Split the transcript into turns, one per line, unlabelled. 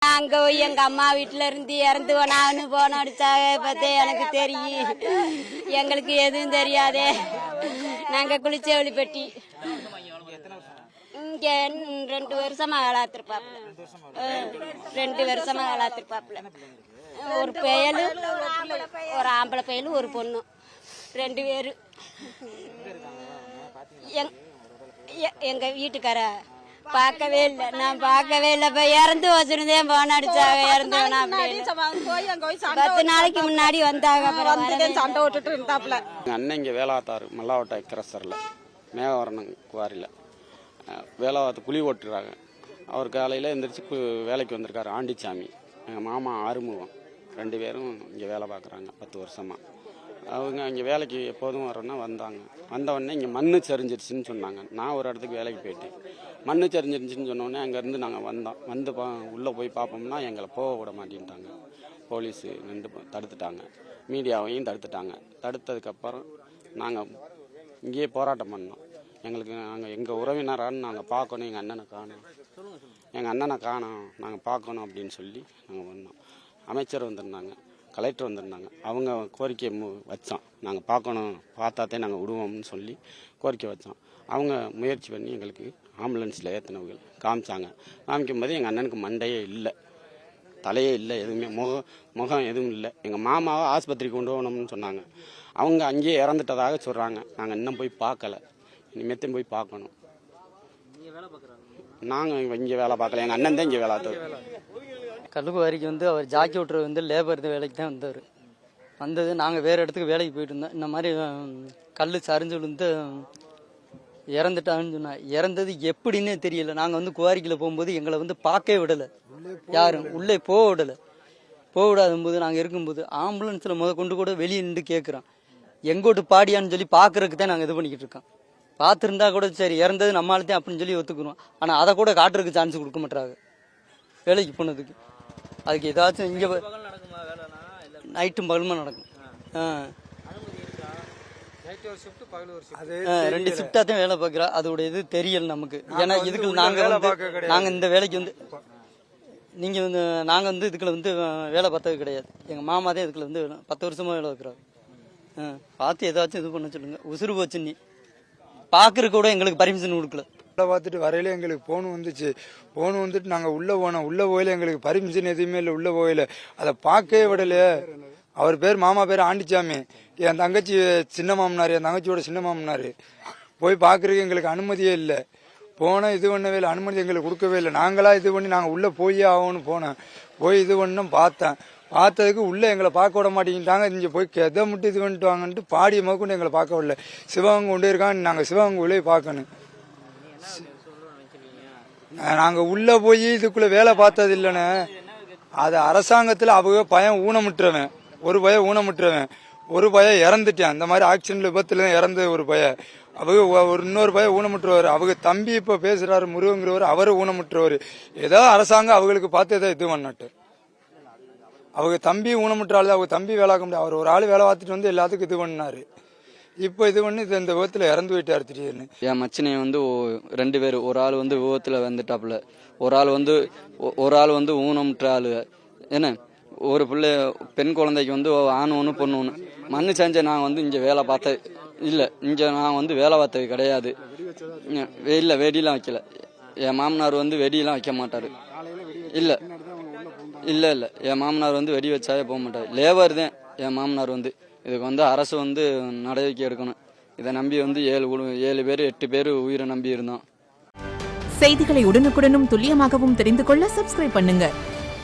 அங்க போய் எங்க அம்மா வீட்டுல இருந்து இறந்து போனான்னு போன அடிச்சாக பார்த்தே எனக்கு தெரியும். எங்களுக்கு எதுவும் தெரியாதே. நாங்க குளிச்சவளிப்பட்டி இங்க 2 வருஷமா வளர்த்துருப்பாப்புல. 2 வருஷமா வளர்த்துருப்பாப்புல. ஒரு பயலு, ஒரு ஆம்பளை பயலு, ஒரு பொண்ணு, 2 பேரு. எங்க வீட்டுக்கார பார்க்கவே இல்லை. நான் பார்க்கவே இல்லை. இப்ப இறந்து வச்சிருந்தேன். போன அடிச்சாக இறந்து 10 நாளைக்கு முன்னாடி வந்தாங்க.
சண்டை விட்டுட்டு இருந்தாப்புல.
அண்ணன் இங்கே வேளாத்தாறு மல்லாவட்டை கிரசரில் மேகவரணம் குவாரியில் வேளாவாத்து குழி ஓட்டுறாங்க. அவர் காலையில் எந்திரிச்சு வேலைக்கு வந்திருக்காரு ஆண்டிச்சாமி. எங்கள் மாமா ஆறுமுகம் 2 பேரும் இங்கே வேலை பார்க்குறாங்க 10 வருஷமாக. அவங்க இங்கே வேலைக்கு எப்போதும் வரோன்னா வந்தாங்க. வந்தவுடனே இங்கே மண்ணு சரிஞ்சிருச்சுன்னு சொன்னாங்க. நான் ஒரு இடத்துக்கு வேலைக்கு போயிட்டேன். மண்ணு சரிஞ்சிருச்சுன்னு சொன்னோடனே அங்கேருந்து நாங்கள் வந்து உள்ளே போய் பார்ப்போம்னா எங்களை போக விட மாட்டேன்ட்டாங்க. போலீஸு நின்று தடுத்துட்டாங்க. மீடியாவையும் தடுத்துட்டாங்க. தடுத்ததுக்கப்புறம் நாங்கள் இங்கேயே போராட்டம் பண்ணோம். எங்கள் உறவினரான்னு நாங்கள் பார்க்கணும். எங்கள் அண்ணனை காணோம் நாங்கள் பார்க்கணும் அப்படின்னு சொல்லி நாங்கள் வந்தோம். அமைச்சர் வந்திருந்தாங்க, கலெக்டர் வந்திருந்தாங்க. அவங்க கோரிக்கையை வச்சோம். நாங்கள் பார்க்கணும், பார்த்தாத்தே நாங்கள் விடுவோம்னு சொல்லி கோரிக்கை வச்சோம். அவங்க முயற்சி பண்ணி எங்களுக்கு ஆம்புலன்ஸில் ஏற்றினவர்கள் காமிச்சாங்க. காமிக்கும் போது எங்கள் அண்ணனுக்கு மண்டையே இல்லை, தலையே இல்லை, எதுவுமே முகம் எதுவும் இல்லை. எங்கள் மாமாவை ஆஸ்பத்திரிக்கு கொண்டு போகணும்னு சொன்னாங்க. அவங்க அங்கேயே இறந்துட்டதாக சொல்கிறாங்க. நாங்கள் இன்னும் போய் பார்க்கல. இனிமேத்தையும் போய் பார்க்கணும். நாங்கள் இங்கே வேலை பார்க்கல. எங்கள் அண்ணன் தான் இங்கே வேலை
கல்லுக்குவாரிக்கு அவர் ஜாக்கி ஓட்டுறது லேபர் வேலைக்கு தான் வந்தது. நாங்கள் வேறு இடத்துக்கு வேலைக்கு போயிட்டு இருந்தோம். இந்த மாதிரி கல் சரிஞ்சு விழுந்து இறந்துட்டான்னு சொன்னா. இறந்தது எப்படின்னே தெரியல. நாங்கள் குவாரிக்குள்ள போகும்போது எங்களை பார்க்கவே விடலை. யாரும் உள்ளே போக விடலை. போக விடாதும்போது நாங்கள் இருக்கும்போது ஆம்புலன்ஸில் கொண்டு கூட வெளியே நின்று கேட்குறோம், எங்கோட்டு பாடியான்னு சொல்லி பார்க்கறதுக்கு தான் நாங்கள் இது பண்ணிக்கிட்டு இருக்கோம். பார்த்துருந்தா கூட சரி, இறந்தது நம்மளால்தான் அப்படின்னு சொல்லி ஒத்துக்கிறோம். ஆனால் அதை கூட காட்டுறதுக்கு சான்ஸ் கொடுக்க மாட்டாங்க வேலைக்கு போனதுக்கு. அதுக்கு ஏதாச்சும் இங்கே நைட்டும் பகலுமா நடக்கும். 2 ஷிஃப்டா தான் வேலை பார்க்குறா. அதோட இது தெரியல நமக்கு. ஏன்னா இதுக்கு நாங்கள் இந்த வேலைக்கு நாங்கள் இதுக்குள்ள வேலை பார்த்தது கிடையாது. எங்கள் மாமா தான் இதுக்குள்ள 10 வருஷமா வேலை பார்க்குறாரு. பார்த்து ஏதாச்சும் இது பண்ண சொல்லுங்க. உசுறு போச்சு. நீ பார்க்கறதுக்கு கூட எங்களுக்கு பர்மிஷன் கொடுக்கல.
பார்த்துட்டு வரையில எங்களுக்கு போன் வந்துச்சு. போன் வந்துட்டு நாங்கள் உள்ளே போனோம். உள்ளே போயில எங்களுக்கு பர்மிஷன் எதுவுமே இல்லை. உள்ளே போயில அதை பார்க்கவே விடலையே. அவர் பேர் மாமா பேர் ஆண்டிச்சாமி. என் தங்கச்சி சின்ன மாமனார், என் தங்கச்சியோட சின்ன மாமனார். போய் பார்க்கறதுக்கு எங்களுக்கு அனுமதியே இல்லை. போனால் இது பண்ணவே இல்லை, அனுமதி எங்களுக்கு கொடுக்கவே இல்லை. நாங்களா இது பண்ணி நாங்கள் உள்ளே போயே ஆகணும்னு போனேன். போய் இது பண்ணோம். பார்த்ததுக்கு உள்ளே எங்களை பார்க்க விட மாட்டேங்கிட்டாங்க. இங்கே போய் எதை மட்டும் இது பண்ணிட்டு வாங்கன்ட்டு பாடிய கொண்டு எங்களை பார்க்க விடல. சிவகங்கை கொண்டே இருக்காங்க. நாங்கள் சிவகங்கை உள்ளே பார்க்கணும். நாங்கள் உள்ளே போய் இதுக்குள்ளே வேலை பார்த்தது இல்லைன்னு. அது அரசாங்கத்தில் அவங்க பயம் ஊனமுட்டுறவன், ஒரு பயம் ஊனமுட்டுறவன், ஒரு பயம் இறந்துட்டேன். அந்த மாதிரி ஆக்சிடென்ட் விபத்துல இறந்து ஒரு பயம். அவங்க இன்னொரு பயம் ஊனமுட்டுறவர். அவங்க தம்பி இப்போ பேசுறாரு முருகங்கிறவர், அவரு ஊனமுட்டுறவர். ஏதோ அரசாங்கம் அவங்களுக்கு பார்த்து ஏதோ இது பண்ணாட்டு. அவங்க தம்பி ஊனமுற்றாள். அவங்க தம்பி வேலை ஆக்க முடியாது. அவர் ஒரு ஆள் வேலை பார்த்துட்டு எல்லாத்துக்கும் இது பண்ணாரு. இப்போ இது பண்ணி இந்த விபத்துல இறந்து போயிட்டாரு திடீர்னு.
என் மச்சினை 2 பேர். ஒரு ஆள் விபத்துல வந்துட்டாப்புல. ஒரு ஆள் ஊனமுற்ற ஆளு. என்ன ஒரு பிள்ளை பெண் குழந்தைக்கு ஆண் ஒன்று பொண்ணு ஒன்று. மண்ணு செஞ்ச நான் இங்கே வேலை பார்த்தது இல்லை. இங்கே நான் வேலை பார்த்தது கிடையாது. இல்லை வெடியெல்லாம் வைக்கல. என் மாமனார் வெடியெல்லாம் வைக்க மாட்டார். இல்லை இல்லை இல்லை என் மாமனார் வெடி வச்சாவே போக மாட்டார். லேபர் தான் என் மாமனார். இதுக்கு அரசு நடவடிக்கை எடுக்கணும். இதை நம்பி 7 பேர் 8 பேர் உயிரை நம்பி இருந்தோம்.
செய்திகளை உடனுக்குடனும் துல்லியமாகவும் தெரிந்து கொள்ள சப்ஸ்கிரைப் பண்ணுங்க.